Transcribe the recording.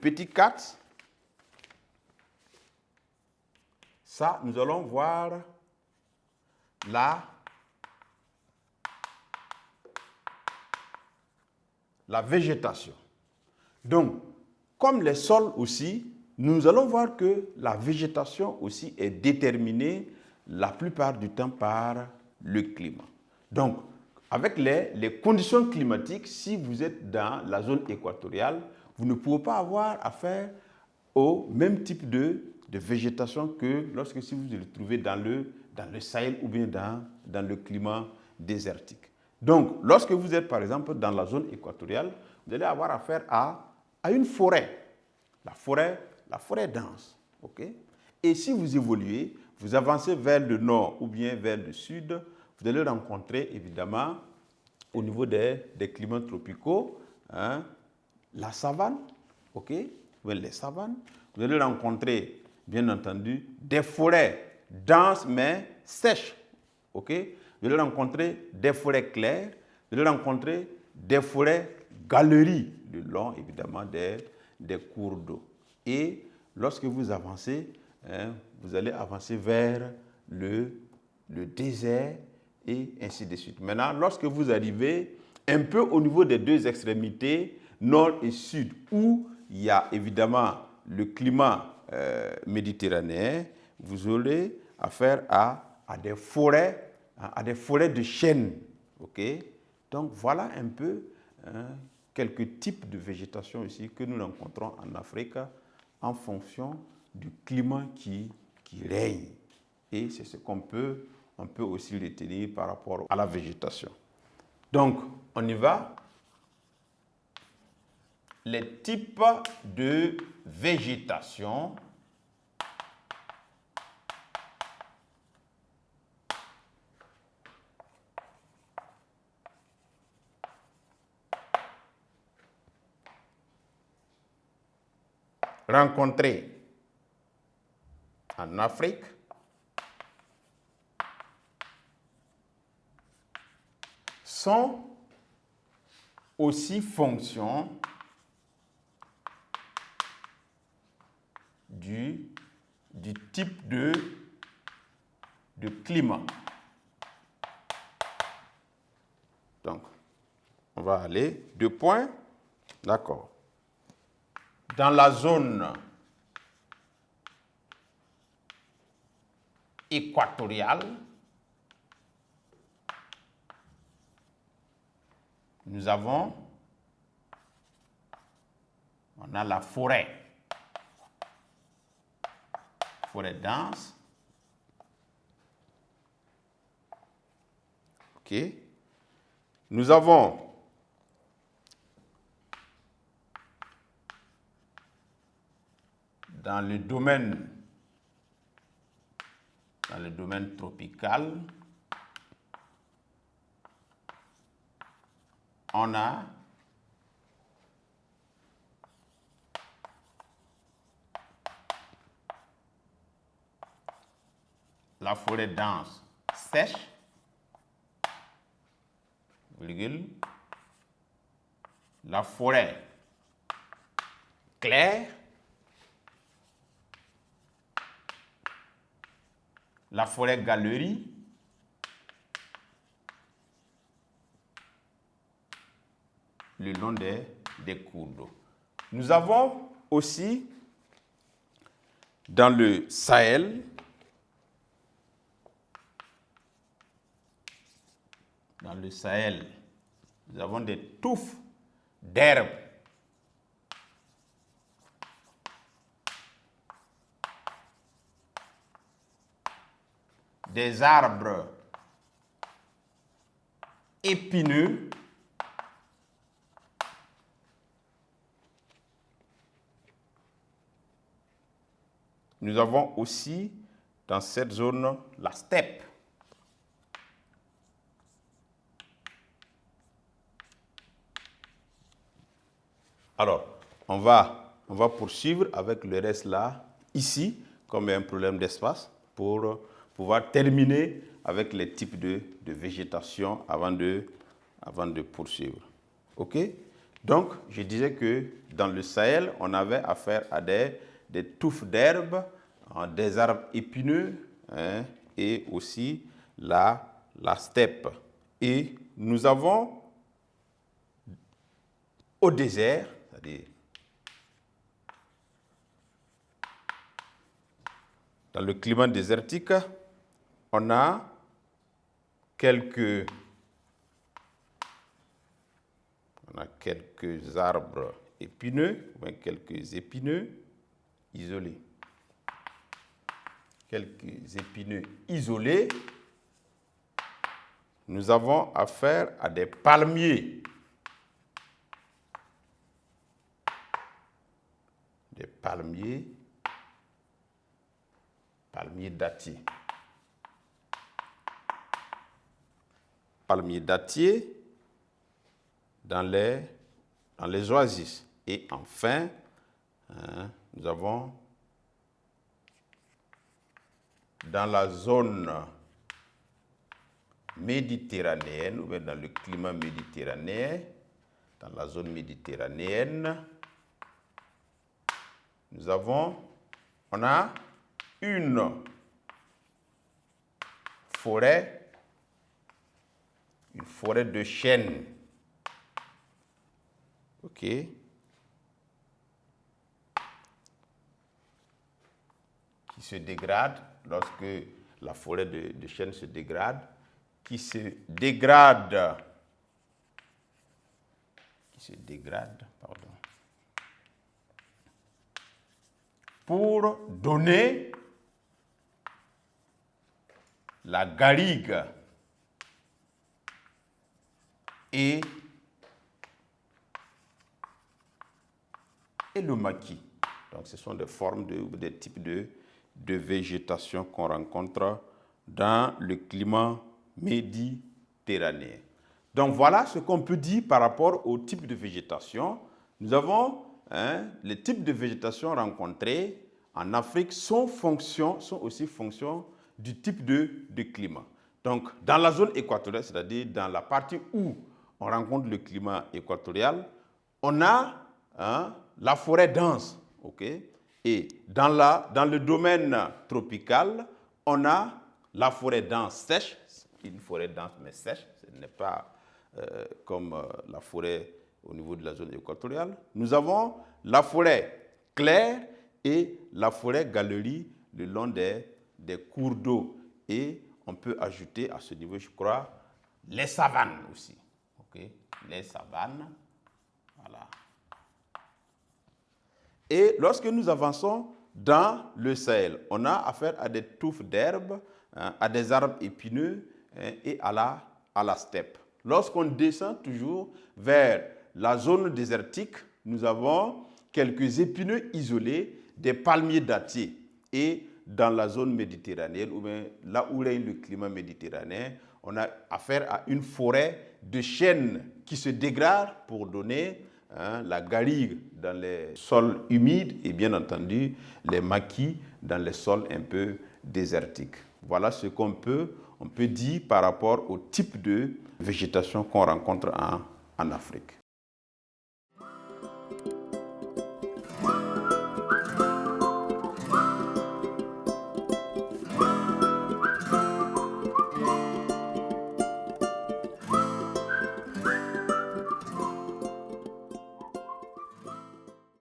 Petit 4, ça, nous allons voir la végétation. Donc, comme les sols aussi, nous allons voir que la végétation aussi est déterminée la plupart du temps par le climat. Donc, avec les conditions climatiques, si vous êtes dans la zone équatoriale, vous ne pouvez pas avoir affaire au même type de végétation que lorsque si vous vous trouvez dans le Sahel ou bien dans le climat désertique. Donc, lorsque vous êtes par exemple dans la zone équatoriale, vous allez avoir affaire à une forêt. La forêt dense. Okay? Et si vous évoluez, vous avancez vers le nord ou bien vers le sud, vous allez rencontrer évidemment au niveau des climats tropicaux, hein, la savane, okay? Les savanes. Vous allez rencontrer, bien entendu, des forêts denses mais sèches. Okay? Vous allez rencontrer des forêts claires, vous allez rencontrer des forêts galeries le long, évidemment, des cours d'eau. Et lorsque vous avancez, hein, vous allez avancer vers le désert et ainsi de suite. Maintenant, lorsque vous arrivez un peu au niveau des deux extrémités, nord et sud, où il y a évidemment le climat méditerranéen, vous aurez affaire à des forêts, de chênes. Okay? Donc, voilà un peu quelques types de végétation ici que nous rencontrons en Afrique en fonction du climat qui règne. Et c'est ce qu'on peut aussi retenir par rapport à la végétation. Donc, on y va. Les types de végétation. Rencontrés en Afrique, sont aussi fonction du type de climat. Donc, on va aller 2 points. D'accord. Dans la zone équatoriale, on a la forêt dense. OK. Nous avons dans le domaine tropical, on a la forêt dense sèche, la forêt claire, la forêt galerie, le long des cours d'eau. Nous avons aussi dans le Sahel, nous avons des touffes d'herbes. Des arbres épineux. Nous avons aussi dans cette zone la steppe. Alors, on va poursuivre avec le reste là, ici, comme il y a un problème d'espace, pour pouvoir terminer avec les types de végétation avant de poursuivre. OK? Donc, je disais que dans le Sahel, on avait affaire à des touffes d'herbes, des arbres épineux, hein, et aussi la steppe. Et nous avons au désert, c'est-à-dire dans le climat désertique, on a quelques arbres épineux, ou bien quelques épineux isolés. Quelques épineux isolés. Nous avons affaire à des palmiers. Des palmiers dattiers. Palmiers dattiers dans les oasis. Et enfin, hein, nous avons dans la zone méditerranéenne, ou bien dans le climat méditerranéen, dans la zone méditerranéenne, on a une forêt de chênes, ok, qui se dégrade lorsque la forêt de chênes se dégrade, pour donner la garrigue et le maquis. Donc, ce sont des formes, des types de végétation qu'on rencontre dans le climat méditerranéen. Donc, voilà ce qu'on peut dire par rapport au type de végétation. Nous avons les types de végétation rencontrés en Afrique sont aussi fonction du type de climat. Donc, dans la zone équatoriale, c'est-à-dire dans la partie où on rencontre le climat équatorial, on a la forêt dense, ok? Et dans le domaine tropical, on a la forêt dense sèche, une forêt dense mais sèche, ce n'est pas comme la forêt au niveau de la zone équatoriale. Nous avons la forêt claire et la forêt galerie le long des cours d'eau. Et on peut ajouter à ce niveau, je crois, les savanes aussi. Okay? Les savanes, voilà. Et lorsque nous avançons dans le Sahel, on a affaire à des touffes d'herbes, à des arbres épineux et à la steppe. Lorsqu'on descend toujours vers la zone désertique, nous avons quelques épineux isolés, des palmiers dattiers. Et dans la zone méditerranéenne, ou bien là où règne le climat méditerranéen, on a affaire à une forêt de chênes qui se dégrade pour donner la garrigue dans les sols humides et bien entendu les maquis dans les sols un peu désertiques. Voilà ce qu'on peut dire par rapport au type de végétation qu'on rencontre en Afrique.